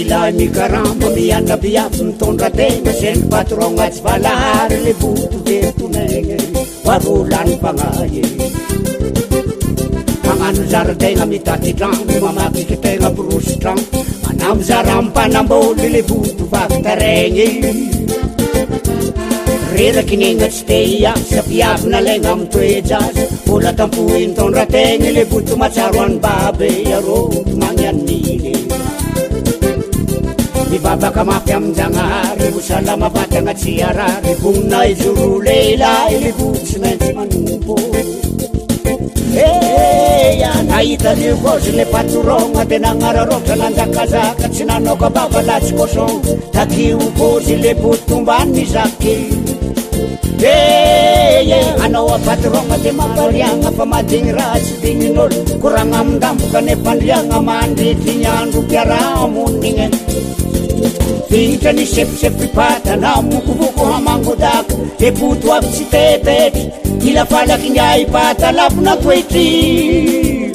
ilay mikaramba mianabiavy mitondra tegna seny patron tsy valary le boto vertonegny varolany mpagnaye magnano zarategna mitaty drano mamakiky tegna brosy drano manamo zarampanamboly le boto vakitaregny reraky negna tsy te iasa viavina legna amy toejazy vola tampohy mitondra tegna le boto matsaro any babe aroto magnaniny mivavaka mafy aminjanahary osalama vatagna tsy arary vonina izoro leilay le boto tsy maintsy manompo nahita lio kozy le patorogna tena agnararotra nanjakazaka tsy nanaoka bavalatsy coson takio kozy le botombany zaky anao apatron de mampariagna fa madigny raha tsy dignin'olo koragna amindamboka nefandriagna mandritrigny andro mpiarahamonigny vihitra ny sefisefy patana mokovoko hamangodaka de boto avy tsy tepetry ila falaky ny aipata lapona toetry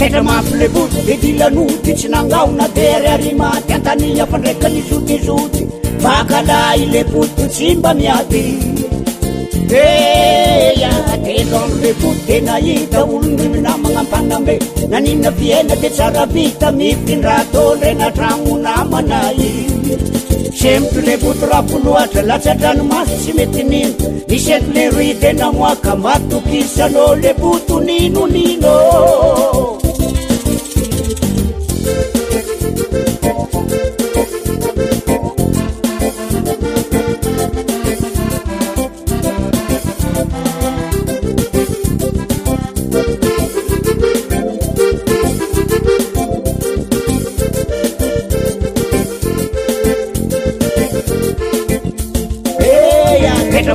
tetra mafy le boto de dilanoty tsy nangaona dery arimaty antania fa ndraika nizotizoty vakalay le boto tsy mba miady telo andro le boto de nahita olony minamagna ampanambe nanina viena de tsara vita mifindratoly renatragno namanay sempy le boto rapoloatra latsadranomaso tsy mety nino nisety le roy tena moaka matokisano le boto ninonino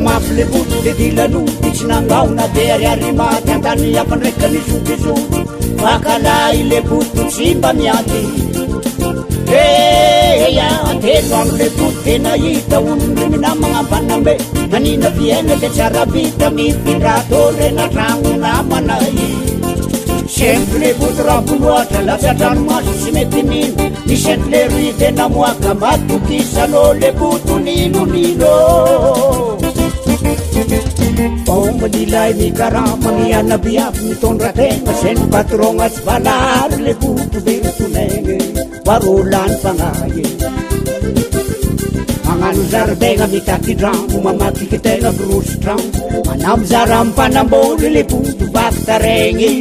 mafy le boto de dilanoty tsy nangaona dery arimaty antany afa ndraika nizotizoty vakalay le boto tsy mba miady telo andro le boto de nahita olony minamagna ampanambe nanina viena de tsara vita mifindratoly renatragno namanay sempy le boto rapoloatra latsadranomaso tsy mety nino nisety le roy de namoaka matokisano le boto ninonino omba nilay mikarama mianabiavy mitondra tegna seny patrogna tsy valary le boto vertonegny varolany fagnaye magnano zarategna mitaky drano mamakiky tegna brosy drano manamo zara ampanamboly le boto vakitaregny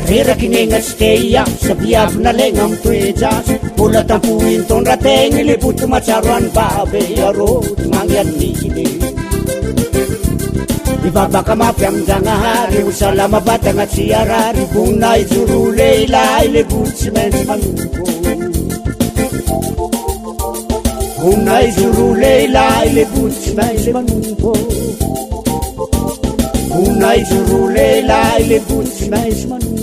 reraky negna tsy te iasa viavina legna amy toejazy vola tampohy mitondra tegna le boto matsaro any babe aroto magnaniny mivavaka mafy aminjanahary osalama vatagna tsy arary vonina izoro leilay le boto tsy maintsy manompo vonina izoro leilay le boto tsy maintsy manompo vonina izoro leilay le boto tsy maintsy manompo